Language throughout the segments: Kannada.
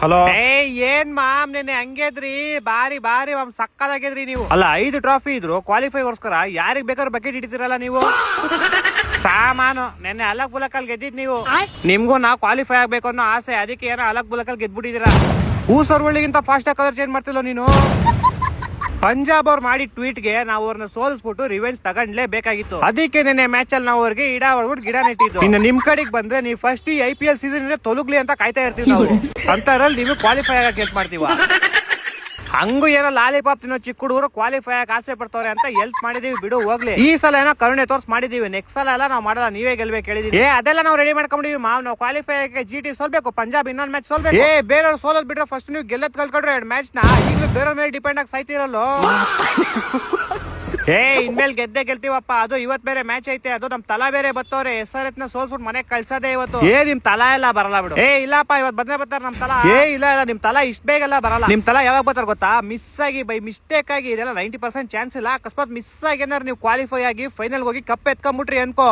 ಹಲೋ. ಏನ್ ಮಾಮ್ ನೆನ್ನೆ ಹಂಗೇದ್ರಿ, ಬಾರಿ ಬಾರಿ ಮಾಮ್ ಸಕ್ಕದಾಗಿದ್ರಿ ನೀವು. ಅಲ್ಲ 5 ಟ್ರಾಫಿ ಇದ್ರು ಕ್ವಾಲಿಫೈಗೋಸ್ಕರ ಯಾರಿಗ್ ಬೇಕಾದ್ರೂ ಬಕೆಟ್ ಹಿಡಿತೀರಲ್ಲ ನೀವು. ಸಾಮಾನು ನೆನ್ನೆ ಅಲಕ್ ಬುಲಕಲ್ ಗೆದ್ದಿದ್ ನೀವು. ನಿಮ್ಗೂ ನಾವು ಕ್ವಾಲಿಫೈ ಆಗ್ಬೇಕು ಅನ್ನೋ ಆಸೆ, ಅದಕ್ಕೆ ಏನೋ ಅಲಕ್ ಬುಲಕಲ್ ಗೆದ್ಬಿಟ್ಟಿದೀರಾ. ಊಸರ್ವಳ್ಳಿಗಿಂತ ಫಾಸ್ಟ್ ಆಗಿ ಕಲರ್ ಚೇಂಜ್ ಮಾಡ್ತಿಲ್ಲ ನೀನು. ಪಂಜಾಬ್ ಅವ್ರು ಮಾಡಿ ಟ್ವೀಟ್ಗೆ ನಾವು ಅವ್ರನ್ನ ಸೋಲಿಸ್ಬಿಟ್ಟು ರಿವೆಂಜ್ ತಗೊಂಡ್ಲೇ ಬೇಕಾಗಿತ್ತು. ಅದಕ್ಕೆ ನೆನ್ನೆ ಮ್ಯಾಚ್ ಅಲ್ಲಿ ನಾವು ಅವ್ರಿಗೆ ಇಡ ಹೊಡ್ಬಿಟ್ಟು ಗಿಡ ನೆಟ್ಟಿದ್ದು. ಇನ್ನು ನಿಮ್ ಕಡೆಗೆ ಬಂದ್ರೆ ನೀವು ಫಸ್ಟ್ ಈ IPL ಸೀಸನ್ ತೊಲಗ್ಲಿ ಅಂತ ಕಾಯ್ತಾ ಇರ್ತೀವಿ ನಾವು. ಅಂತರಲ್ಲಿ ನೀವು ಕ್ವಾಲಿಫೈ ಆಗಕ್ಕೆ ಹೆಲ್ಪ್ ಮಾಡ್ತೀವ. ಹಂಗು ಏನೋ ಲಾಲಿಪಾಪ್ ತಿನ್ನೋ ಚಿಕ್ಕ ಹುಡುಗರು ಕ್ವಾಲಿಫೈ ಆಗಿ ಆಸೆ ಪಡ್ತವ್ರೆ ಅಂತ ಹೆಲ್ಪ್ ಮಾಡಿದೀವಿ, ಬಿಡು ಹೋಗ್ಲಿ. ಈ ಸಲ ಏನೋ ಕರುಣೆ ತೋರ್ಸ್ ಮಾಡಿದೀವಿ, ನೆಕ್ಸ್ಟ್ ಸಲ ಎಲ್ಲ ನಾವು ಮಾಡಲ್ಲ, ನೀವೇ ಗೆಲ್ಬೇಕು ಹೇಳಿದೀವಿ. ಅದೆಲ್ಲ ನಾವು ರೆಡಿ ಮಾಡ್ಕೊಂಡಿದೀವಿ ಮಾವ್. ನಾವು ಕ್ವಾಲಿಫೈ ಆಗಿ GT ಸೋಲ್ಬೇಕು, ಪಂಜಾಬ್ ಇನ್ನೊಂದ್ ಮ್ಯಾಚ್ ಸೋಲ್ಬೇಕು. ಬೇರೆಯವ್ರು ಸೋಲೋದ್ ಬಿಟ್ರೆ ಫಸ್ಟ್ ನೀವು ಗೆಲ್ಲದ್ ಕಲ್ಕೊಂಡ್ರೆ 2 ಮ್ಯಾಚ್ ನ ಈಗಲೂ ಬೇರೆಯವ್ರ ಮೇಲೆ ಡಿಪೆಂಡ್ ಆಗಿ ಸಾಯ್ತಿರಲ್ಲೋ. ಇನ್ಮೇಲೆ ಗೆದ್ದೆ ಗೆಲ್ತೀವಪ್ಪ. ಅದು ಇವತ್ ಬೇರೆ ಮ್ಯಾಚ್ ಐತೆ, ಅದು ನಮ್ ತಲಾ ಬೇರೆ ಬತ್ತವ್ರೆ. SRH ನ ಸೋಲ್ಸ್ಬಿಟ್ಟು ಮನೆಗ್ ಕಳ್ಸದೆ ಇವತ್ತು. ನಿಮ್ ತಲಾ ಎಲ್ಲ ಬರಲ್ಲ ಬಿಡು. ಇಲ್ಲಪ್ಪ ಇವತ್ ಬಂದೇ ಬರ್ತಾರ ನಮ್ ತಲಾ. ಇಲ್ಲ ನಿಮ್ ತಲಾ ಇಷ್ಟ ಬೇಗ ಬರಲ್ಲ. ನಿಮ್ ತಲಾ ಯಾವಾಗ ಬರ್ತಾರ ಗೊತ್ತಾ? ಮಿಸ್ ಆಗಿ ಬೈ ಮಿಸ್ಟೇಕ್ ಆಗಿ, ಇದೆಲ್ಲ 90% ಚಾನ್ಸ್ ಇಲ್ಲ. ಅಕಸ್ಮಾತ್ ಮಿಸ್ ಆಗಿ ಏನಾರು ನೀವು ಕ್ವಾಲಿಫೈ ಆಗಿ ಫೈನಲ್ ಹೋಗಿ ಕಪ್ ಎತ್ಕೊಂಡ್ಬಿಟ್ರಿ ಅನ್ಕೋ,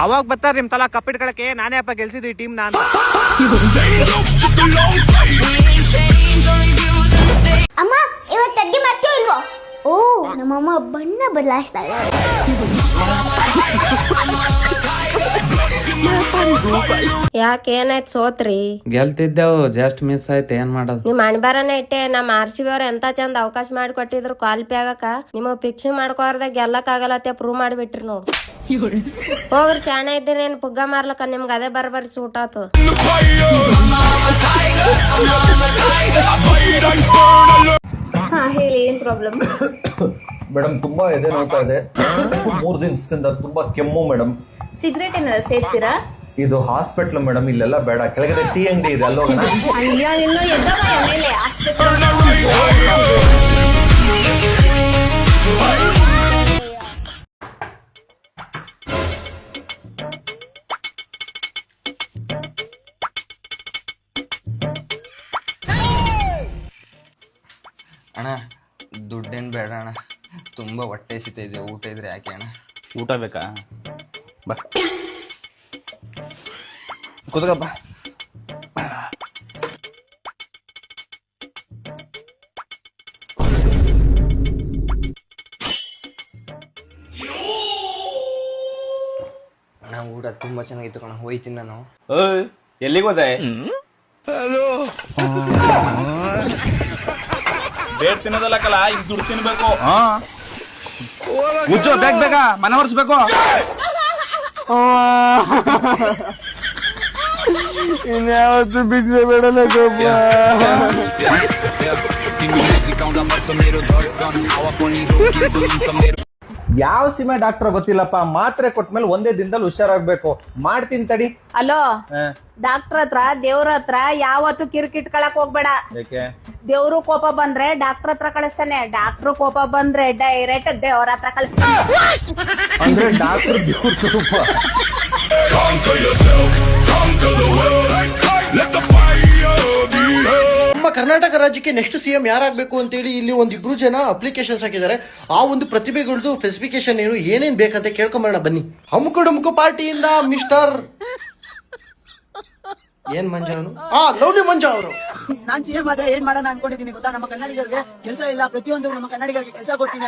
ಅವಾಗ ಬರ್ತಾರ ನಿಮ್ ತಲಾ ಕಪ್ ಇಟ್ಕೊಳಕ್ಕೆ. ನಾನೇ ಅಪ್ಪ ಗೆಲ್ಸಿದ್ವಿ ಟೀಮ್ ನಾ ಅಂತ. ಅಮ್ಮ ಇವತ್ತು ಅಡ್ಗೆ ಮಾಡ್ತೀವಿ ಇಲ್ವೋ? ಓ ನಮ್ಮಮ್ಮ ಬಣ್ಣ ಬದಲಾಯಿಸ್ತಾ ಇದ್ದಾರೆ. ಯಾಕೆ ಏನಾಯ್ತು ಸೋತ್ರಿ? ಗೆಲ್ತಿದ್ದೆವು, ಜಸ್ಟ್ ಮಿಸ್ ಆಯ್ತು, ಏನ್ ಮಾಡೋದು? ನಿಮ್ ಅಣ್ಬಾರನೇ ಇಟ್ಟೆ. ನಮ್ಮ RCB ಅವ್ರ ಎಂತ ಚಂದ ಅವಕಾಶ ಮಾಡಿ ಕೊಟ್ಟಿದ್ರು ಕ್ವಾಲಿಫೈ ಆಗಕ. ನಿಮಗ್ ಫಿಕ್ಸಿಂಗ್ ಮಾಡ್ಕೋರ್ದಾಗ ಗೆಲ್ಲಕ್ ಆಗಲ್ಲ ಪ್ರೂವ್ ಮಾಡಿಬಿಟ್ರಿ ನೋಡು. ಹೋಗ್ರಿ ಶಾಣೆ ಇದ್ದೀರಿ, ಏನ್ ಪುಗ್ಗ ಮಾರ್ಲಕ್ಕ ನಿಮ್ಗೆ ಅದೇ ಬರ್ಬರಿ ಸೂಟ್ ಆತು. ಹೇಳಿ, ಏನ್ ಪ್ರಾಬ್ಲಮ್? ಮೇಡಮ್ ತುಂಬಾ ಎದೆ ನೋಡ್ತಾ ಇದೆ, 3 ದಿನದಿಂದ ತುಂಬಾ ಕೆಮ್ಮು ಮೇಡಮ್. ಸಿಗರೇಟ್ ಏನಾದ್ರು ಸೇರ್ತೀರಾ? ಇದು ಹಾಸ್ಪಿಟ್ಲ್ ಮೇಡಮ್, ಇಲ್ಲೆಲ್ಲ ಬೇಡ, ಕೆಳಗಡೆ ಟೀ ಅಂಗಡಿ ಇದೆ ಅಲ್ಲೋಗೋಣ. ಅಯ್ಯೋ ಇನ್ನು ಎದ್ದವ ಮೇಲೆ ಅಣ್ಣ ದುಡ್ಡೇನು ಬೇಡ ಅಣ್ಣ, ತುಂಬ ಹೊಟ್ಟೆ ಸಿಗ್ತೈತೆ. ಊಟ ಇದ್ರೆ ಯಾಕೆ ಅಣ್ಣ? ಊಟ ಬೇಕಾ? ಬಾ ಕೂತ್ಕಪ್ಪ. ಅಣ್ಣ ಊಟ ತುಂಬ ಚೆನ್ನಾಗಿತ್ತು ಕಣ, ಹೋಯ್ತೀನಿ ನಾನು. ಎಲ್ಲಿಗೆ ಹೋದೆ? ಬೇಡ್ ತಿನ್ನೋದಲ್ಲ ಕಲ, ಈಗ ದುಡ್ಡು ತಿನ್ಬೇಕು. ಮುಚ್ಚು, ಬೇಗ ಮನೆ ಹೊರಿಸ್ಬೇಕು. ಇನ್ಯಾವತ್ತು ಬಿಡ್ಸೆ ಬೇಡಲ್ಲ ಗೊಬ್ಬ. ಯಾವ ಸೀಮೆ ಡಾಕ್ಟರ್ ಗೊತ್ತಿಲ್ಲಪ್ಪ, ಮಾತ್ರೆ ಕೊಟ್ಮೇಲೆ ಒಂದೇ ದಿನದಲ್ಲಿ ಹುಷಾರಾಗ್ಬೇಕು. ಮಾಡ್ತೀನಿ ತಡಿ. ಅಲೋ, ಡಾಕ್ಟರ್ ಹತ್ರ ದೇವ್ರ ಹತ್ರ ಯಾವತ್ತು ಕಿರ್ಕಿಟ್ಕೊಳಕ್ ಹೋಗ್ಬೇಡ. ಯಾಕೆ? ದೇವ್ರು ಕೋಪ ಬಂದ್ರೆ ಡಾಕ್ಟರ್ ಹತ್ರ ಕಳಿಸ್ತಾನೆ, ಡಾಕ್ಟ್ರು ಕೋಪ ಬಂದ್ರೆ ಡೈರೆಕ್ಟ್ ದೇವ್ರ ಹತ್ರ ಕಳಿಸ್ತಾನೆ. ಅಂದ್ರೆ ಡಾಕ್ಟರ್ ದೇವ್ರ ಸ್ವರೂಪ. ನಮ್ಮ ಕರ್ನಾಟಕ ರಾಜ್ಯಕ್ಕೆ ನೆಕ್ಸ್ಟ್ CM ಯಾರಾಗಬೇಕು ಅಂತೇಳಿ ಇಲ್ಲಿ ಒಂದಿಬ್ರು ಜನ ಅಪ್ಲಿಕೇಶನ್ಸ್ ಹಾಕಿದ್ದಾರೆ. ಆ ಒಂದು ಪ್ರತಿಭೆಗಳದ್ದು ಸ್ಪೆಸಿಫಿಕೇಶನ್ ಏನೇನ್ ಬೇಕಂತ ಕೇಳ್ಕೊಂಬರೋಣ ಬನ್ನಿ. ಹಮ್ಕು ಡುಮ್ಕು ಪಾರ್ಟಿಯಿಂದ ಮಿಸ್ಟರ್ ಏನ್ ಮಂಜಾನು ಲವ್ಲಿ ಮಂಜಾ ಅವರು. ನಾನ್ CM ಆದ್ರೆ ಏನ್ ಮಾಡೋಣ ಅನ್ಕೊಂಡಿದ್ದೀನಿ ಗೊತ್ತಾ? ನಮ್ಮ ಕನ್ನಡಿಗರಿಗೆ ಕೆಲಸ ಇಲ್ಲ, ಪ್ರತಿಯೊಂದು ನಮ್ಮ ಕನ್ನಡಿಗರಿಗೆ ಕೆಲಸ ಕೊಡ್ತೀನಿ.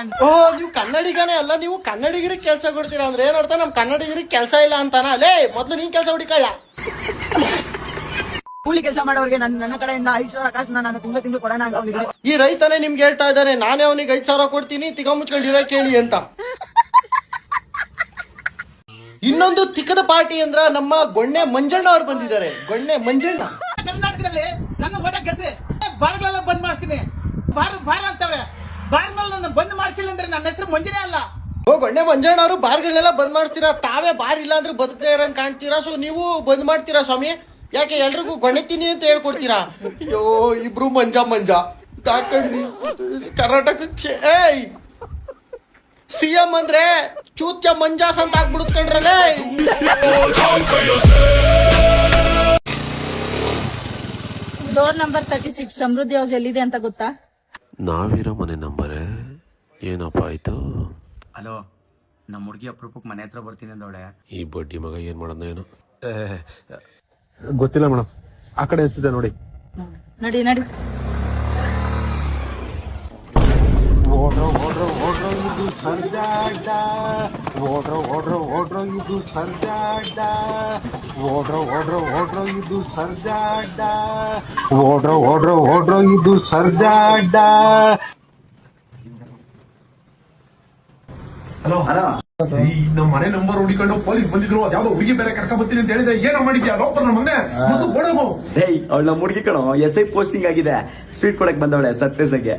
ನೀವು ಕನ್ನಡಿಗನೇ ಅಲ್ಲ, ನೀವು ಕನ್ನಡಿಗರಿಗೆ ಕೆಲಸ ಕೊಡ್ತೀರಾ ಅಂದ್ರೆ ಏನರ್ಥ? ನಮ್ ಕನ್ನಡಿಗರಿಗೆ ಕೆಲಸ ಇಲ್ಲ ಅಂತಾನ? ಅಲ್ಲೇ ಮೊದ್ಲು ನೀನ್ ಕೆಲಸ ಹುಡುಕಲ್ಲ. ಕೂಲಿ ಕೆಲಸ ಮಾಡೋರಿಗೆ ನನ್ನ ಕಡೆಯಿಂದ 5,000 ಕಾಸನ್ನ ನಾನು ತಿಂಗಳು ಕೊಡೋಣ ಅನ್ಕೊಂಡಿದ್ದೀನಿ. ಈ ರೈತನೇ ನಿಮ್ಗೆ ಹೇಳ್ತಾ ಇದ್ದಾನೆ, ನಾನೇ ಅವನಿಗೆ 5,000 ಕೊಡ್ತೀನಿ, ತಿಗ ಮುಚ್ಕೊಂಡಿರೋ ಕೇಳಿ ಅಂತ. ಇನ್ನೊಂದು ತಿಕ್ಕದ ಪಾರ್ಟಿ ಅಂದ್ರ ನಮ್ಮ ಗೊಣ್ಣೆ ಮಂಜಣ್ಣ ಅವ್ರು ಬಂದಿದ್ದಾರೆ. ಗೊಣ್ಣೆ ಮಂಜಣ್ಣ ಕರ್ನಾಟಕದಲ್ಲಿ ನನ್ನ ಓಟ ಕೆಲಸ ಬಾರ್ಗಳೆಲ್ಲ ಬಂದ್ ಮಾಡಿಸ್ತೀನಿ. ಬಾರ್ ಅಂತವ್ರೆ, ಬಾರ್ಗಳನ್ನ ಬಂದ್ ಮಾಡಿಸಿಲ್ಲ ಅಂದ್ರೆ ನನ್ನ ಹೆಸರು ಮಂಜನೇ ಅಲ್ಲ. ಗೊಣ್ಣೆ ಮಂಜಣ್ಣ ಅವರು ಬಾರ್ಗಳನ್ನೆಲ್ಲ ಬಂದ್ ಮಾಡ್ತೀರಾ? ತಾವೇ ಬಾರ್ ಇಲ್ಲ ಅಂದ್ರೆ ಬದುಕದೇ ಇರಂಗ್ ಕಾಣ್ತೀರಾ, ಸೊ ನೀವು ಬಂದ್ ಮಾಡ್ತೀರಾ ಸ್ವಾಮಿ? ಯಾಕೆ ಎಲ್ರಿಗೂ ಗೊಣ್ಣೆತೀನಿ ಅಂತ ಹೇಳ್ಕೊಡ್ತೀರಾ? ಅಯ್ಯೋ ಇಬ್ರು ಮಂಜಾ ಕರ್ನಾಟಕಕ್ಕೆ CM ಅಂದ್ರೆ ಚೂತ್ಯ ಮಂಜಾಸ್ ಅಂತ ಆಗ್ಬಿಡುತ್ಕೊಂಡ್ರಲ್ಲೇ. ಡೋರ್ ನಂಬರ್ 36 ಸಮೃದ್ಧಿ ಹೌಸ್ ಎಲ್ಲಿದೆ ಅಂತ ಗೊತ್ತಾ? ನಾವಿರೋ ಮನೆ ನಂಬರೇ ಏನಪ್ಪ ಆಯ್ತು? ಹಲೋ, ನಮ್ಮ ಹುಡುಗಿ ಅಪರೂಪಕ್ಕೆ ಮನೆ ಹತ್ರ ಬರ್ತೀನಿ ಅಂದವಳೆ. ಈ ಬಡ್ಡಿ ಮಗ ಏನ್ ಮಾಡೋಣ ಏನು ಗೊತ್ತಿಲ್ಲ ಮೇಡಮ್, ಆ ಕಡೆ ಅನ್ಸಿದೆ ನೋಡಿ. ನಡಿ ನಡಿ. ಓಡ್ರೋ ಓಡ್ರೋ ಓಡ್ರೋ ಇದು ಸರ್ಜಾಡ, ಓಡ್ರೋ ಓಡ್ರೋ ಓಡ್ರೋ ಇದು ಸರ್ಜಾಡ, ಓಡ್ರೋ ಓಡ್ರೋ ಓಡ್ರೋ ಇದು ಸರ್ಜಾಡ, ಓಡ್ರೋ ಓಡ್ರೋ ಓಡ್ರೋ ಇದು ಸರ್ಜಾಡ. ಹಲೋ, ನಮ್ಮ ಮನೆ ನಂಬರ್ ಹುಡಿಕೊಂಡು ಪೊಲೀಸ್ ಬಂದಿದ್ರು. ಯಾವ್ದೋ ಹುಡುಗಿ ಬೇರೆ ಕರ್ಕೊಂಡ್ ಬರ್ತೀನಿ ಅಂತ ಹೇಳಿದ್ರೆ ಏನೋ ಮಾಡಿದ್ಯಾ? ಲೋಪರ್ ನಮ್ಮ ಮನೆ ಮೊದಲು ಕೊಡಗು. ಅವಳ ನಮ್ಮ ಹುಡುಗಿ ಕಣೋ, SI ಪೋಸ್ಟಿಂಗ್ ಆಗಿದೆ. ಸ್ವೀಟ್ ಕೊಡಕ್ ಬಂದವಳೆ ಸರ್ಪ್ರೈಸ್ ಆಗಿ.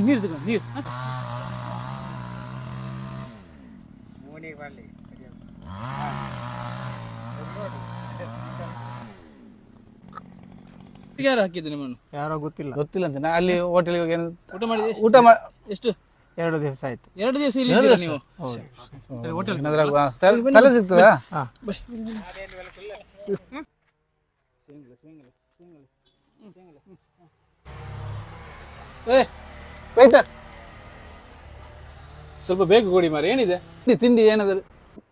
ನೀರು ಯಾರು ಹಾಕಿದ್ದು ನಿಮ್ಮನ್ನು? ಯಾರೋ ಗೊತ್ತಿಲ್ಲ ಗೊತ್ತಿಲ್ಲ ಅಂತ. ಅಲ್ಲಿ ಹೋಟೆಲ್ ಊಟ ಮಾಡಿದೆ. ಎಷ್ಟು? 2 ದಿವಸ ಆಯ್ತು. 2 ದಿವಸ ಇಲ್ಲಿ ಇದ್ದೀರಾ ನೀವು? ಹೋಟೆಲ್ ತಲೆ ಸಿಗ್ತದಾ? ಸ್ವಲ್ಪ ಬೇಗ ಕೊಡಿ ಮಾರ. ಏನಿದೆ ತಿಂಡಿ? ಏನಾದ್ರು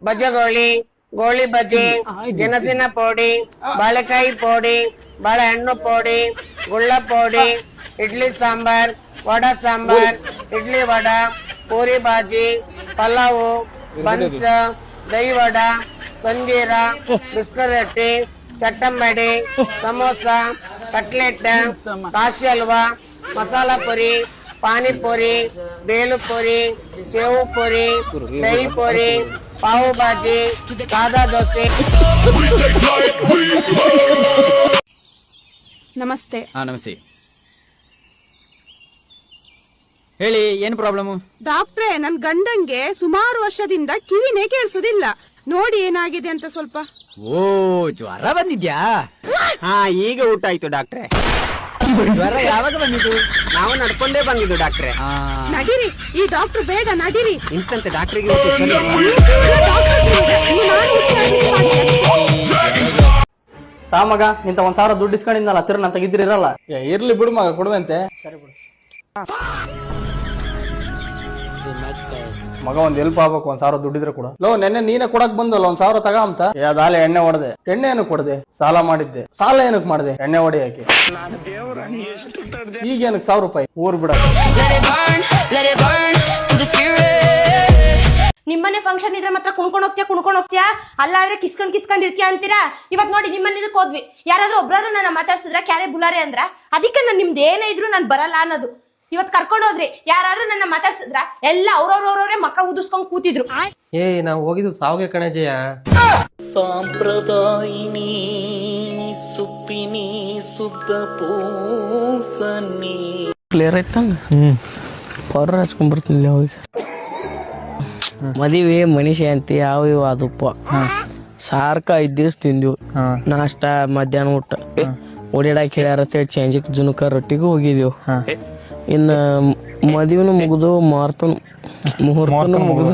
ಬಜ್ಜಗೋಳಿ, ಗೋಳಿ ಬಜ್ಜಿ, ಗೆಣಸಿನ ಪೋಡಿ, ಬಾಳೆಕಾಯಿ ಪೋಡಿ, ಬಾಳೆಹಣ್ಣು ಪೋಡಿ, ಗುಳ್ಳ ಪೋಡಿ, ಇಡ್ಲಿ ಸಾಂಬಾರ್, ವಡಾ ಸಾಂಬಾರ್, ಇಡ್ಲಿ ವಡಾ, ಪೂರಿ ಬಾಜಿ, ಪಲಾವು, ಬನ್ಸ್, ದಹಿ ವಡಾ, ಸಂಜೀರ, ಬಿಸ್ಕರ್ ರೊಟ್ಟಿ, ಚಟ್ಟಂಬಡಿ, ಸಮೋಸ, ಕಟ್ಲೆಟ್, ಕಾಶಿ ಹಲ್ವಾ, ಮಸಾಲಾ ಪುರಿ, ಪಾನಿಪುರಿ, ಬೇಲು ಪುರಿ, ಸೇವು ಪುರಿ, ದಹಿ ಪುರಿ, ಪಾವು ಭಾಜಿ, ಸಾದಾ ದೋಸೆ. ನಮಸ್ತೆ. ನಮಸ್ತೆ. ಹೇಳಿ, ಏನ್ ಪ್ರಾಬ್ಲಮ್? ಡಾಕ್ಟ್ರೇ, ನನ್ ಗಂಡಂಗೆ ಸುಮಾರು ವರ್ಷದಿಂದ ಕಿವಿನೇ ಕೇಳಿಸೋದಿಲ್ಲ. ನೋಡಿ ಏನಾಗಿದೆ ಅಂತ ಸ್ವಲ್ಪ. ಓ, ಜ್ವರ ಬಂದಿದ್ಯಾ? ಹಾ, ಈಗ ಊಟ ಆಯ್ತು ಡಾಕ್ಟ್ರೆ. ಜ್ವರ ಯಾವಾಗ ಬಂದಿದ್ದು? ನಾವು ನಡ್ಕೊಂಡೇ ಬಂದಿದ್ದು ಡಾಕ್ಟ್ರೆ. ನಡೀರಿ, ಈ ಡಾಕ್ಟರ್ ಬೇಗ ನಡೀರಿ. ಇಂತಂತ ಡಾಕ್ಟ್ರಿಗೆ ತಾ ಮಗ, ಇಂತ 1,000 ದುಡ್ಡು ಇಸ್ಕೊಂಡಿದ್ನಲ್ಲ, ತಿರ್ನ ತೆಗಿದ್ರಿರಲ್ಲ. ಇರ್ಲಿ ಬಿಡು ಮಗ, ಕೊಡುವಂತೆ. ಸರಿ ಬಿಡು ಮಗ, ಒಂದ್ ಹೆಲ್ಪ್ ಆಗ್ಬೇಕು. 1,000 ದುಡ್ಡಿದ್ರೆ ಕೊಡ. ಲೋ, ನೆನ್ನೆ ನೀನೇ ಕೊಡಕ್ ಬಂದಲ್ಲ 1,000 ತಗ ಅಂತ. ಅದಾಲೆ ಎಣ್ಣೆ ಹೊಡೆದೆ. ಎಣ್ಣೆ ಏನು ಕೊಡದೆ? ಸಾಲ ಮಾಡಿದ್ದೆ. ಸಾಲ ಏನಕ್ ಮಾಡಿದೆ? ಎಣ್ಣೆ ಹೊಡಿಯಾಕೆ. ಈಗ ಏನಕ್ಕೆ 1,000 ರೂಪಾಯಿ? ಊರ್ ಬಿಡ. ನಿಮ್ಮನೆ ಫಂಕ್ಷನ್ ಇದ್ರೆ ಮಾತ್ರ ಕುಣ್ಕೊಂಡ್ ಹೋಗ್ತೀಯಾ, ಅಲ್ಲಾದ್ರೆ ಕಿಸ್ಕೊಂಡ್ ಇರ್ತೀಯ ಅಂತೀರಾ? ಇವತ್ ನೋಡಿ ನಿಮ್ಮನೆ ಇದಕ್ಕೆ ಹೋದ್ವಿ, ಯಾರಾದ್ರೂ ಒಬ್ರಾದ್ರು ನನ್ನ ಮಾತಾಡ್ಸಿದ್ರ ಕ್ಯಾರೆ ಬುಲಾರೆ ಅಂದ್ರ, ಅದಕ್ಕೆ ನಾನು ನಿಮ್ದು ಏನೇ ಇದ್ರು ನಾನು ಬರಲ್ಲ ಅನ್ನೋದು. ಇವತ್ ಕರ್ಕೊಂಡ್ ಹೋದ್ರಿ, ಯಾರಾದ್ರೂ ನನ್ನ ಮಾತಾಡ್ಸಿದ್ರ ಎಲ್ಲ ಅವ್ರವ್ರವ್ರವ್ರೆ ಮಕ್ಕ ಉದಿಸ್ಕೊಂಡ್ ಕೂತಿದ್ರು. ನಾವು ಹೋಗಿದ್ದು ಸಾವಿಗೆ ಕಣೆ ಜಯ. ಸಾಂಪ್ರದಾಯಿನಿ ಸುಪ್ಪಿನಿ ಸುದ್ದ ಪೂಸನಿ. ಕ್ಲಿಯರ್ ಆಯ್ತಂಗ. ಪೌಡರ್ ಹಚ್ಕೊಂಡ್ ಬರ್ತೀನಿ ಅವಾಗ. ಮದುವೆ ಮನುಷ್ಯ ಅಂತಿ ಯಾವ ಇವು ಅದಪ್ಪ. ಸಾರ್ಕ 5 ದಿವಸ ತಿಂದ್ವಿ. ನಾಷ್ಟ, ಮಧ್ಯಾಹ್ನ ಊಟ, ಓಡಾಡಕ್ ಹೇಳ್ಯಾರ ಚೇಂಜಿಕ್ ಜುನುಕ ರೊಟ್ಟಿಗೂ ಹೋಗಿದೀವಿ. ಇನ್ನ ಮದುವೆನು ಮುಗಿದು ಮುಹೂರ್ತನು ಮುಗಿದು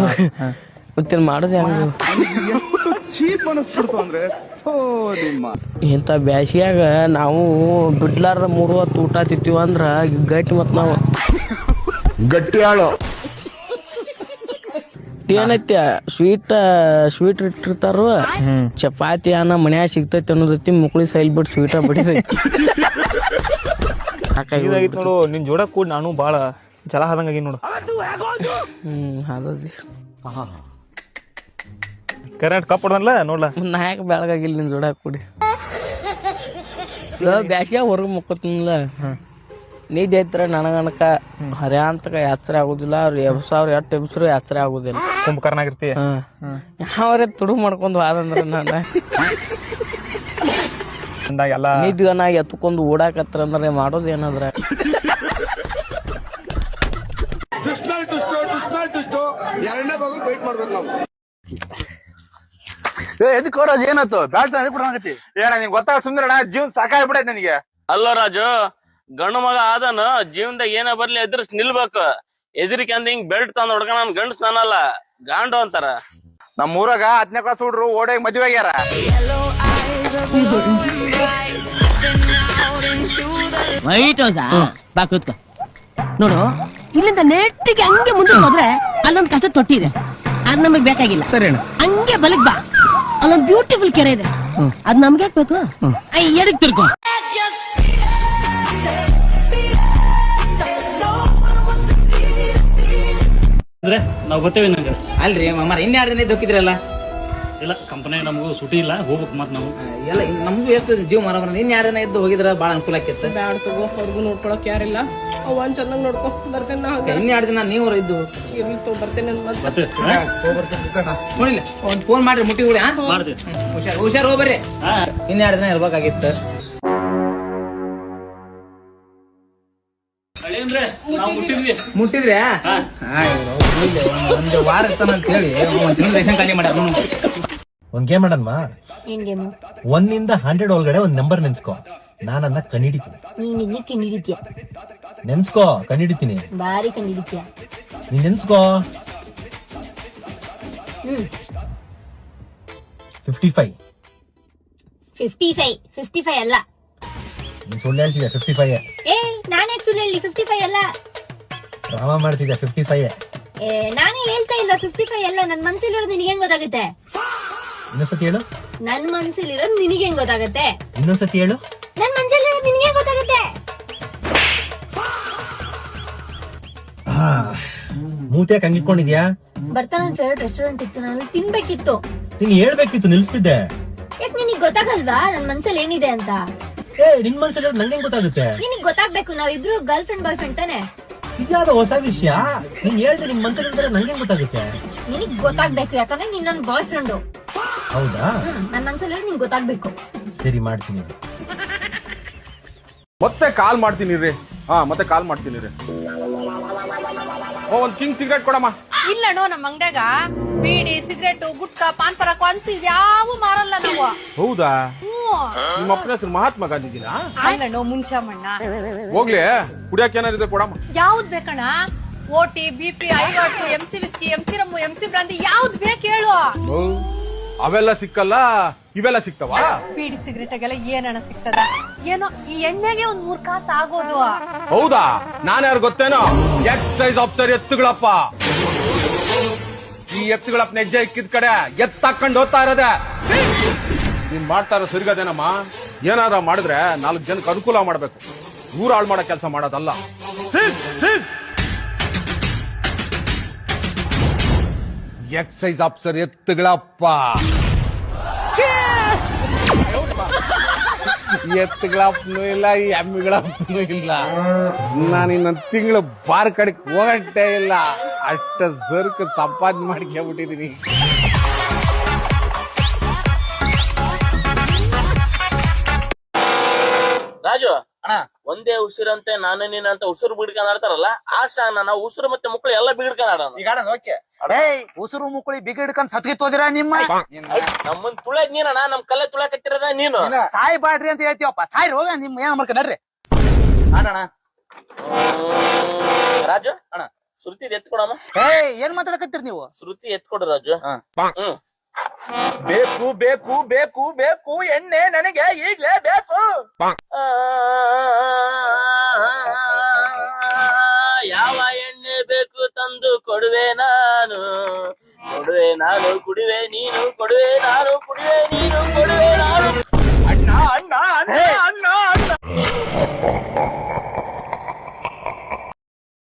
ಮತ್ತೆ ಮಾಡೋದು ಇಂಥ ಬ್ಯಾಸಿಯಾಗ ನಾವು ಬಿಡ್ಲಾರ್ದ 3 ಹೊತ್ತು ಊಟ ತಿಂತೀವಿ ಅಂದ್ರ ಗಟ್ಟಿ. ಮತ್ ನಾವು ಗಟ್ಟಿ ಆಳು ಏನೈತಿ, ಸ್ವೀಟ್ ಇಟ್ಟಿರ್ತಾರ. ಚಪಾತಿ ಅನ್ನ ಮನ್ಯಾಗ ಸಿಗ್ತೈತಿ ಅನ್ನೋದೈತಿ. ಮುಕ್ಳಿ ಸೈಲ್ ಬಿಟ್ಟು ಸ್ವೀಟ ಬಡಿದೈತಿ. ನೋಡು, ನಿನ್ ಜೋಡ ಕೂಡ ನಾನು ಬಾಳ ಜಲ ಹಾದಂಗಾಗಿ ನೋಡು. ಹಾದಿ ಕರೆಂಟ್ ಕಪ್ ಹೊಡ್ದಲ್ಲ ನೋಡ್ಲ. ನಾ ಯಾಕೆ ಬೆಳಗಾಗಿಲ್ಲ ನಿನ್ ಜೋಡ ಕೂಡಿ. ಬ್ಯಾಸಿಯಾಗ ಹೊರಗೆ ಮುಕ್ಕೋತಿನಲ್ಲ, ನಿದ್ದೆ ಐತ್ರ ನನಗನಕ ಹರ್ಯಾಂತಕ ಯಾತ್ರೆ ಆಗುದಿಲ್ಲ. ಅವ್ರು ಎಬ್ಸಾವ್ರು ಎಬ್ಸರು ಯಾತ್ರೆ ಆಗುದಿಲ್ಲ. ಕುಂಭಕರ್ಣ ಆಗಿರ್ತೀಯ. ಯಾವ್ರೆ ತುಡು ಮಾಡ್ಕೊಂಡು ಆದಂದ್ರ ನಾನು ನಿದ್ಗನ ಎತ್ಕೊಂಡು ಓಡಾಕತ್ರ ಅಂದ್ರೆ ಮಾಡೋದು ಏನಾದ್ರ. ಎದಕ್ಕೆ ರಾಜ್ ಏನಾಯ್ತು? ಬ್ಯಾಡ್ತಿ ಏನ ನಿಂಗೆ ಗೊತ್ತಾಗ ಸುಂದರಣ ಜೀವನ್ ಸಾಕಾಗ್ಬಿಡೈತೆ ನನಗೆ. ಅಲ್ಲ ರಾಜು, ಗಂಡು ಮಗ ಆದನು ಜೀವನದಾಗ ಏನ ಬರ್ಲಿ ಎದುರಿಸಿ ನಿಲ್ಬೇಕು. ಎದ್ರಿಕೆ ಅಂದ ಹಿಂಗ್ ಬೆಲ್ಟ್ ತಂದ್ ಹುಡ್ಕ ನನ್ ಗಂಡಸ್ ನಾನಲ್ಲ ಗಾಂಡು ಅಂತಾರ. ನಮ್ಮ ಊರಾಗ 10ನೇ ಕ್ಲಾಸ್ ಹುಡ್ರು ಓಡಾಗ ಮದ್ವೆ ಆಗ್ಯಾರ. ಬಾ ಕೂತ್ಕೋ. ನೋಡು, ಇಲ್ಲಿಂದ ನೆಟ್ಟಿಗೆ ಹಂಗೆ ಮುಂದೆ ಹೋದ್ರೆ ಅಲ್ಲೊಂದು ಕಸ ತೊಟ್ಟಿ ಇದೆ, ಅದ್ ನಮಗ್ ಬೇಕಾಗಿಲ್ಲ. ಸರಿ ಹಂಗೆ ಬಲಕ್ ಬಾ, ಅಲ್ಲೊಂದು ಬ್ಯೂಟಿಫುಲ್ ಕೆರೆ ಇದೆ, ಅದ್ ನಮ್ಗೆ ಬೇಕು. ಎಡಕ್ ತಿರ್ಕೋ. ನಾವು ಗೊತ್ತೇವಿ ನಂಗೆ. ಅಲ್ರಿ ಮಾಮಾರ ಇನ್ಯಾರು ದಿನ ಹೋಗಿದ್ರಲ್ಲ? ಇಲ್ಲ, ಕಂಪನಿ ನಮಗೂ ಸುಟಿ ಇಲ್ಲ, ಹೋಗ್ಬೇಕು ಮತ್ ನಾವು. ಎಲ್ಲ ನಮ್ಗೂ ಎಷ್ಟು ಜೀವ ಮಾರ ಇನ್ಯಾರು ದಿನ ಇದ್ದು ಹೋಗಿದ್ರ ಬಾಳ ಅನುಕೂಲ ಆಕಿತ್ತು. ಬ್ಯಾಡ ತಗೋ, ಅವ್ರಿಗೂ ನೋಡ್ಕೊಳಕ್ ಯಾರಿಲ್ಲ. ಅವ್ನ್ ಚೆನ್ನಾಗ್ ನೋಡ್ಕೊ, ಬರ್ತೇನೆ ನಾ. ಇನ್ಯಾರು ದಿನ ನೀವು ಇದ್ದು ಇರ್ಲಿ ತಗೋ, ಬರ್ತೇನೆ ನೋಡಿಲ್ಲ. ಒಂದ್ ಫೋನ್ ಮಾಡ್ರಿ ಮುಟ್ಟಿ ಕೂಡ ಮಾಡ್ತೀವಿ. ಹುಷಾರ್ ಹೋಗ್ಬರ್ರಿ. ಇನ್ಯಾರು ದಿನ ಇರ್ಬೇಕಾಗಿತ್ತು. ಮುಟ್ಟಿದ್ರೆ ಒಂದು ವಾರ ಇರ್ತಾನ ಅಂತ ಹೇಳಿ ಒಂದ್ ತಿಂಗಳು ರೇಷನ್ ಖಾಲಿ ಮಾಡ್ಯಾರ. ಒಂದ್ ಗೇಮ್ ಮಾಡನ್ಮ. ಏನ್ ಗೇಮು? 1 ಇಂದ 100 ಒಳಗಡೆ ಒಂದ್ ನಂಬರ್ ನೆನ್ಸ್ಕೊ, ನಾನನ್ನ ಕಂಡಿಡಿತೀನಿ. ನೀನ್ ಇನ್ನಿ ಕಂಡಿಡಿದ್ಯಾ? ನೆನ್ಸ್ಕೊ, ಕಂಡಿಡಿತೀನಿ. ಬಾರಿ ಕಂಡಿಡಿದ್ಯಾ? ನೀನ್ ನೆನ್ಸ್ಕೊ. 55 55 ಅಲ್ಲ. ನೀನ್ ಸುಳ್ಳು ಹೇಳ್ತಿದ್ಯಾ? 55 ನಾನೇ ಸುಳ್ಳು ಹೇಳಿ? 55 ಅಲ್ಲ. ಡ್ರಾಮಾ ಮಾಡ್ತಿದ್ಯಾ? 55 ನಾನೇ ಹೇಳ್ತಾ ಇಲ್ಲ 55 ಅಲ್ಲ. ನನ್ ಮನ್ಸಲ್ಲಿರೋದು ನಿನಗೆ ಹೆಂಗ್ ಗೊತ್ತಾಗುತ್ತೆ? ಇನ್ನೊಂದ್ಸತಿ ಹೇಳು. ನನ್ ಮನ್ಸಲ್ಲಿರೋದು ನಿನಗೆ ಹೆಂಗ್ ಗೊತ್ತಾಗುತ್ತೆ? ಇನ್ನೊಂದ್ಸತಿ ಹೇಳು. ನನ್ ಮನ್ಸಲ್ಲಿರೋದು ನಿನಗೆ ಗೊತ್ತಾಗುತ್ತೆ? ಮೂತ್ಯಾಕ್ ಹಂಗಿಟ್ಕೊಂಡಿದ್ಯಾ? ಬರ್ತಾ ನನ್ ಫೇವ್ರೆಟ್ ರೆಸ್ಟೋರೆಂಟ್ ಇತ್ತು, ನಾನು ತಿನ್ಬೇಕಿತ್ತು. ನೀನ್ ಹೇಳ್ಬೇಕಿತ್ತು, ನಿಲ್ಸ್ತಿದ್ದೆ. ಯಾಕೆ ನಿನಗ್ ಗೊತ್ತಾಗಲ್ವಾ ನನ್ ಮನ್ಸಲ್ಲಿ ಏನಿದೆ ಅಂತ? ನಿನ್ ಮನ್ಸಲ್ಲಿ ನಂಗೆ ಗೊತ್ತಾಗುತ್ತೆ. ನಿನಗ್ ಗೊತ್ತಾಗ್ಬೇಕು, ನಾವಿಬ್ರು ಗರ್ಲ್ ಫ್ರೆಂಡ್ ಬಾಯ್ ಫ್ರೆಂಡ್ ತಾನೆ. ಇದ್ಯಾವ್ದೋ ಹೊಸ ವಿಷಯ. ನೀನ್ ಹೇಳ್ದೆ ನಿನ್ ಮನ್ಸಲ್ಲಿ ನಂಗೆ ಗೊತ್ತಾಗುತ್ತೆ. ನಿನಗ್ ಗೊತ್ತಾಗ್ಬೇಕು, ಯಾಕಂದ್ರೆ ನೀನ್ ನನ್ ಬಾಯ್ ಫ್ರೆಂಡು. ಹೌದಾ? ನನ್ ಮನ್ಸಲ್ಲಿ ನಿಂಗ್ ಗೊತ್ತಾಗ್ಬೇಕು. ಸರಿ, ಮಾಡ್ತೀನಿ. ಮತ್ತೆ ಕಾಲ್ ಮಾಡ್ತೀನಿ ರೀ. ಮತ್ತೆ ಕಾಲ್ ಮಾಡ್ತೀನಿ ರೀ. ಒಂದ್ ಕಿಂಗ್ ಸಿಗರೇಟ್ ಕೊಡಮ್ಮ. ಇಲ್ಲಣ್ಣೋ, ನಮ್ ಅಂಗಡ್ಯಾಗ ಬೀಡಿ, ಸಿಗರೇಟ್, ಗುಟ್ಕಾ, ಪಾನ್ ಪರಾಕ್, ಅನ್ಸಿ ಯಾವ ಮಾರಲ್ಲ ನಾವು. ಹೌದಾ? ನಿಮ್ಮ ಅಪ್ಪನ ಹೆಸರು ಮಹಾತ್ಮ ಗಾಂಧೀಜಿನ? ಅಲ್ಲಣ್ಣೋ, ಮುನ್ಷಾಮಣ್ಣ. ಹೋಗ್ಲಿ, ಕುಡಿಯಕ್ ಏನಾರಿದೆ ಕೊಡಮ್ಮ. ಯಾವ್ದ್ ಬೇಕಣ್ಣ? ಓಟಿ, ಬಿಪಿ, ಐವಾಟು, MC whisky, MC rum, MC brandy, ಯಾವ್ದ್ ಬೇಕು ಹೇಳು. ಅವೆಲ್ಲ ಸಿಕ್ಕಲ್ಲ, ಇವೆಲ್ಲ ಸಿಗ್ತಾವ? ಬೀಡಿ ಸಿಗರೇಟ್ಗೆಲ್ಲ ಏನಣ್ಣ ಸಿಗ್ತದ? ಏನೋ ಈ ಎಣ್ಣೆಗೆ ಒಂದ್ 3 ಕಾಸು ಆಗೋದು. ಹೌದಾ? ನಾನ್ಯಾರು ಗೊತ್ತೇನೋ? ಎಕ್ಸೈಸ್ ಆಫೀಸರ್ ಎತ್ತುಗಳಪ್ಪ. ಈ ಎತ್ತುಗಳಪ್ಪನ ಹೆಜ್ಜೆ ಇಕ್ಕಿದ ಕಡೆ ಎತ್ತಾಕೊಂಡು ಹೋಗ್ತಾ ಇರೋದೆ. ನೀನ್ ಮಾಡ್ತಾ ಇರೋ ಸರಿಗದೇನಮ್ಮ. ಏನಾದ್ರ ಮಾಡಿದ್ರೆ 4 ಜನಕ್ಕೆ ಅನುಕೂಲ ಮಾಡ್ಬೇಕು, ಊರ ಹಾಳು ಮಾಡೋ ಕೆಲಸ ಮಾಡೋದಲ್ಲ. Exercise officer ಎತ್ತುಗಳಪ್ಪ. ಎತ್ತುಗಳಪ್ಪನೂ ಇಲ್ಲ, ಈ ಎಮ್ಮಿಗಳಪ್ಪನೂ ಇಲ್ಲ. ನಾನು ಇನ್ನೊಂದು ತಿಂಗಳು ಬಾರ್ ಕಡೆಗೆ ಹೋಗಟ್ಟೇ ಇಲ್ಲ. ಅಷ್ಟ ಸರ್ಕ ಸಂಪಾದನೆ ಮಾಡಿ ಕೇಳ್ಬಿಟ್ಟಿದೀನಿ. ರಾಜು ಅಣ್ಣ, ಒಂದೇ ಉಸಿರಂತೆ ನಾನು ನೀನಂತ ಉಸಿರು ಬಿಡ್ಕೊಂಡ್ ಆಡ್ತಾರಲ್ಲ, ಆಶಾ ನಾವು ಉಸಿರು ಮತ್ತೆ ಮುಕ್ಕಳು ಎಲ್ಲ ಬಿಡ್ಕೊಂಡ್ ಆಡೋಣ. ಈಗ ಉಸಿರು ಮುಕ್ಕಳಿ ಬಿಗಿ ಹಿಡ್ಕೊಂಡ್ ಸತ್ಗಿ ತೋದಿರ ನಿಮ್ಮ ನಮ್ಮನ್ ತುಳದ್ ನೀನಣ್ಣ, ನಮ್ ಕಲ್ಲೆ ತುಳಕತ್ತಿರದ ನೀನು. ಸಾಯ್ ಬಾಡ್ರಿ ಅಂತ ಹೇಳ್ತೀವಪ್ಪ. ಸಾಯ್ ಹೋಗ ನಿಮ್ ಏನ್ ಮಾಡ್ಕ ನಡ್ರಿ. ಅಣ್ಣ ರಾಜು ಅಣ್ಣ, ಶ್ರುತಿ ಎತ್ಕೊಡಮ್ಮ. ಏನ್ ಮಾತಾಡಕತ್ತೀರಿ ನೀವು? ಶ್ರುತಿ ಎತ್ಕೊಡು ರಾಜು. ಬೇಕು ಬೇಕು ಬೇಕು ಬೇಕು ಎಣ್ಣೆ ನನಗೆ ಈಗ್ಲೇ ಬೇಕು. ಯಾವ ಎಣ್ಣೆ ಬೇಕು ತಂದು ಕೊಡುವೆ ನಾನು, ಕೊಡುವೆ ನಾನು, ಕುಡಿವೆ ನೀನು, ಕೊಡುವೆ ನಾನು, ಕುಡಿವೆ ನೀನು, ಕೊಡುವೆ ನಾನು. ಅಣ್ಣ ಅಣ್ಣ ಅಣ್ಣ